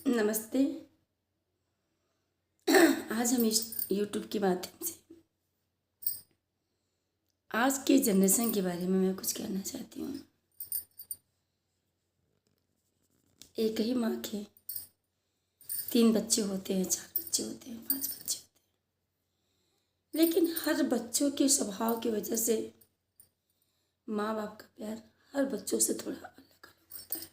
नमस्ते। आज हम इस यूट्यूब के माध्यम से आज के जनरेशन के बारे में मैं कुछ कहना चाहती हूँ। एक ही माँ के 3 बच्चे होते हैं, 4 बच्चे होते हैं, 5 बच्चे होते हैं, लेकिन हर बच्चों के स्वभाव की वजह से माँ बाप का प्यार हर बच्चों से थोड़ा अलग अलग होता है।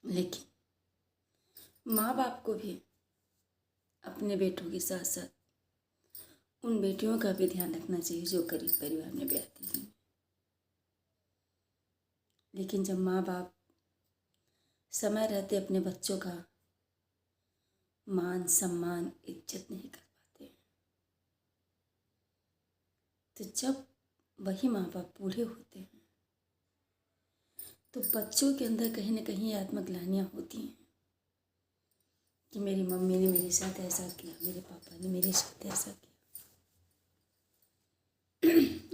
लेकिन माँ बाप को भी अपने बेटों के साथ साथ उन बेटियों का भी ध्यान रखना चाहिए जो गरीब परिवार में भी आती हैं। लेकिन जब माँ बाप समय रहते अपने बच्चों का मान सम्मान इज्जत नहीं कर पाते, तो जब वही माँ बाप बूढ़े होते हैं तो बच्चों के अंदर कहीं ना कहीं आत्मग्लानियाँ होती हैं कि मेरी मम्मी ने मेरे साथ ऐसा किया, मेरे पापा ने मेरे साथ ऐसा किया।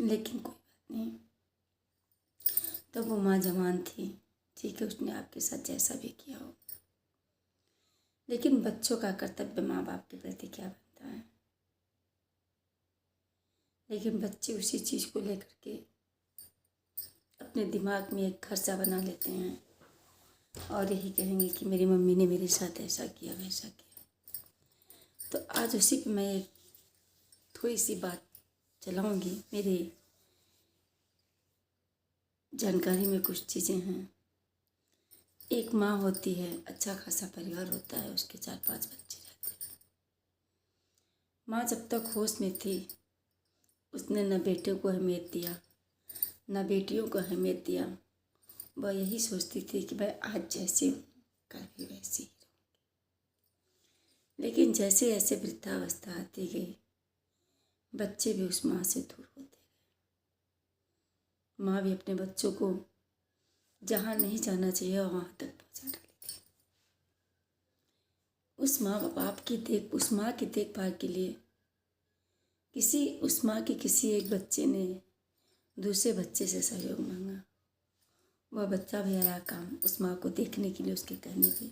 लेकिन कोई बात नहीं, तब वो माँ जवान थी, ठीक है, उसने आपके साथ जैसा भी किया हो। लेकिन बच्चों का कर्तव्य माँ बाप के प्रति क्या बनता है। लेकिन बच्चे उसी चीज़ को लेकर के अपने दिमाग में एक घर सा बना लेते हैं और यही कहेंगे कि मेरी मम्मी ने मेरे साथ ऐसा किया वैसा किया। तो आज उसी पे मैं एक थोड़ी सी बात चलाऊंगी। मेरी जानकारी में कुछ चीज़ें हैं। एक माँ होती है, अच्छा खासा परिवार होता है, उसके 4-5 बच्चे रहते हैं। माँ जब तक होश में थी उसने न बेटे को अहमियत दिया न बेटियों को अहमियत दिया। वह यही सोचती थी कि मैं आज जैसे हूँ कल भी वैसी ही रहूँगी। लेकिन जैसे जैसे वृद्धावस्था आती गई बच्चे भी उस माँ से दूर होते गए। माँ भी अपने बच्चों को जहाँ नहीं जाना चाहिए वहाँ तक पहुँचा डाली थी। उस माँ की देखभाल के लिए उस माँ के किसी एक बच्चे ने दूसरे बच्चे से सहयोग मांगा। वह बच्चा भी आया काम उस माँ को देखने के लिए, उसके कहने पे।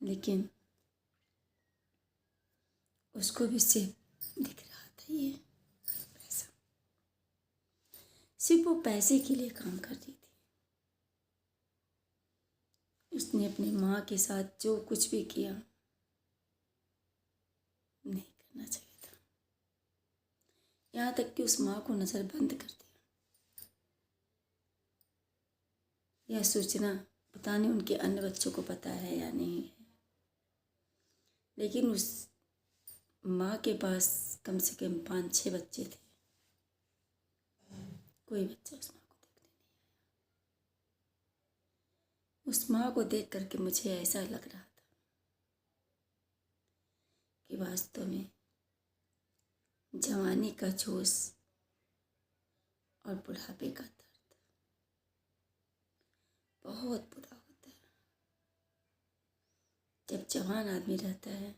लेकिन उसको भी सिर्फ दिख रहा था ये पैसा, सिर्फ वो पैसे के लिए काम कर रही थी। उसने अपनी माँ के साथ जो कुछ भी किया नहीं करना चाहिए था। यहाँ तक कि उस माँ को नज़रबंद कर दिया। यह सूचना पता नहीं उनके अन्य बच्चों को पता है या नहीं है, लेकिन उस माँ के पास कम से कम 5-6 बच्चे थे। कोई बच्चा उस माँ को देखने नहीं आया। उस माँ को देख करके मुझे ऐसा लग रहा था कि वास्तव में जवानी का जोश और बुढ़ापे का दर्द बहुत बुरा होता है। जब जवान आदमी रहता है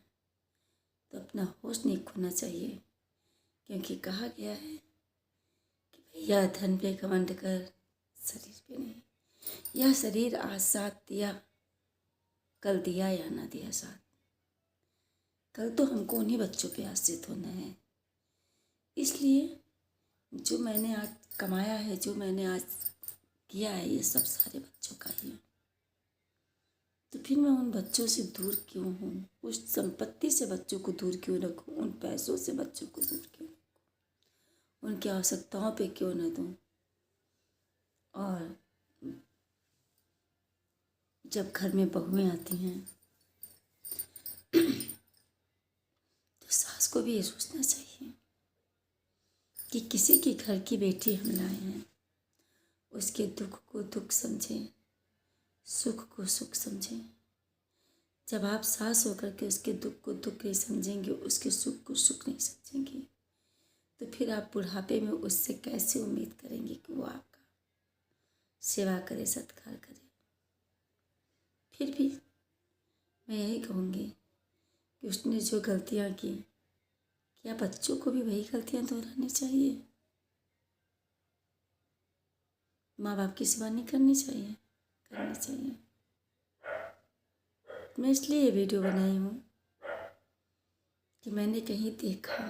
तो अपना होश नहीं खोना चाहिए, क्योंकि कहा गया है कि भैया धन पे घमंड कर शरीर पे नहीं। यह शरीर आज साथ दिया, कल दिया या ना दिया साथ, कल तो हमको उन्हीं बच्चों पे आश्रित होना है। इसलिए जो मैंने आज कमाया है, जो मैंने आज किया है, ये सब सारे बच्चों का ही है। तो फिर मैं उन बच्चों से दूर क्यों हूँ? उस संपत्ति से बच्चों को दूर क्यों रखूँ? उन पैसों से बच्चों को दूर क्यों रखूँ? उनकी आवश्यकताओं पे क्यों न दूँ? और जब घर में बहुएं आती हैं तो सास को भी ये सोचना चाहिए कि किसी के घर की बेटी हम लाए हैं, उसके दुख को दुख समझें, सुख को सुख समझें। जब आप सास होकर के उसके दुख को दुख नहीं समझेंगे, उसके सुख को सुख नहीं समझेंगे, तो फिर आप बुढ़ापे में उससे कैसे उम्मीद करेंगे कि वो आपका सेवा करे, सत्कार करे। फिर भी मैं यही कहूँगी कि उसने जो गलतियाँ की, क्या बच्चों को भी वही गलतियाँ दोहरानी चाहिए? माँ बाप की सेवा नहीं करनी चाहिए? करनी चाहिए। मैं इसलिए ये वीडियो बनाई हूँ कि मैंने कहीं देखा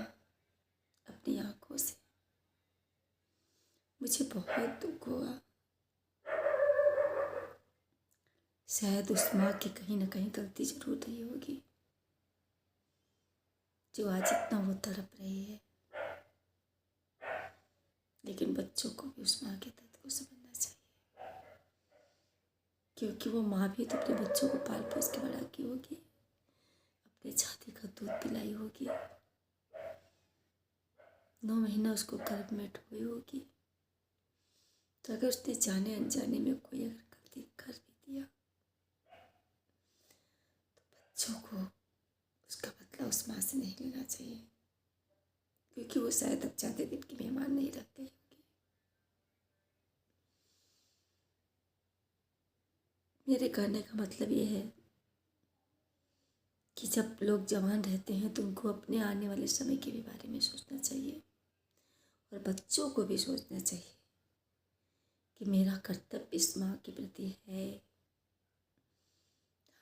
अपनी आँखों से, मुझे बहुत दुख हुआ। शायद उस माँ की कहीं ना कहीं गलती जरूर रही होगी, जो आज इतना वो तड़प रही है। लेकिन बच्चों को भी उस माँ के दर्द को समझना चाहिए, क्योंकि वो माँ भी तो अपने बच्चों को पाल पोस के बड़ा की होगी, अपने छाती का दूध पिलाई होगी, 9 महीना उसको गर्भ में ढोई होगी। तो अगर उसने जाने अनजाने में कोई अगर गलती कर भी दिया तो बच्चों को उसका बदला उस माँ से नहीं लेना चाहिए, क्योंकि वो शायद अब ज़्यादा दिन की मेहमान नहीं रह गई होगी। मेरे कहने का मतलब ये है कि जब लोग जवान रहते हैं तो उनको अपने आने वाले समय के भी बारे में सोचना चाहिए, और बच्चों को भी सोचना चाहिए कि मेरा कर्तव्य इस माँ के प्रति है।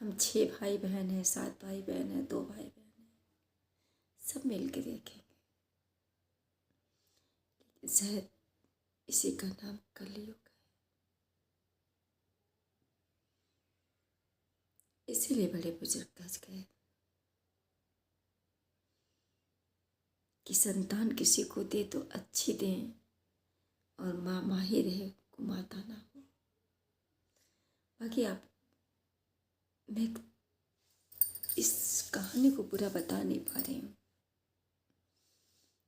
हम 6 भाई बहन हैं, 7 भाई बहन हैं, 2 भाई बहन हैं, सब मिल के देखेंगे। लेकिन शायद इसी का नाम कलयुग है, इसीलिए बड़े बुजुर्ग कह गए कि संतान किसी को दे तो अच्छी दें, और माँ माँ ही रहे, कुमाता ना हो। बाकी आप, मैं इस कहानी को पूरा बता नहीं पा रही हूँ,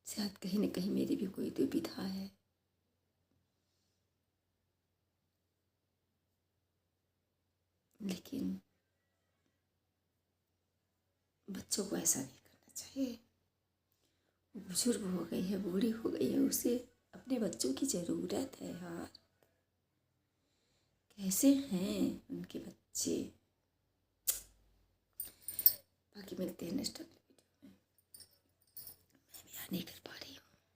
शायद कहीं ना कहीं मेरी भी कोई दुविधा है, लेकिन बच्चों को ऐसा नहीं करना चाहिए। वो बुजुर्ग हो गई है, बूढ़ी हो गई है, उसे अपने बच्चों की ज़रूरत है यार। कैसे हैं उनके बच्चे। बाकी मिलते हैं नेक्स्ट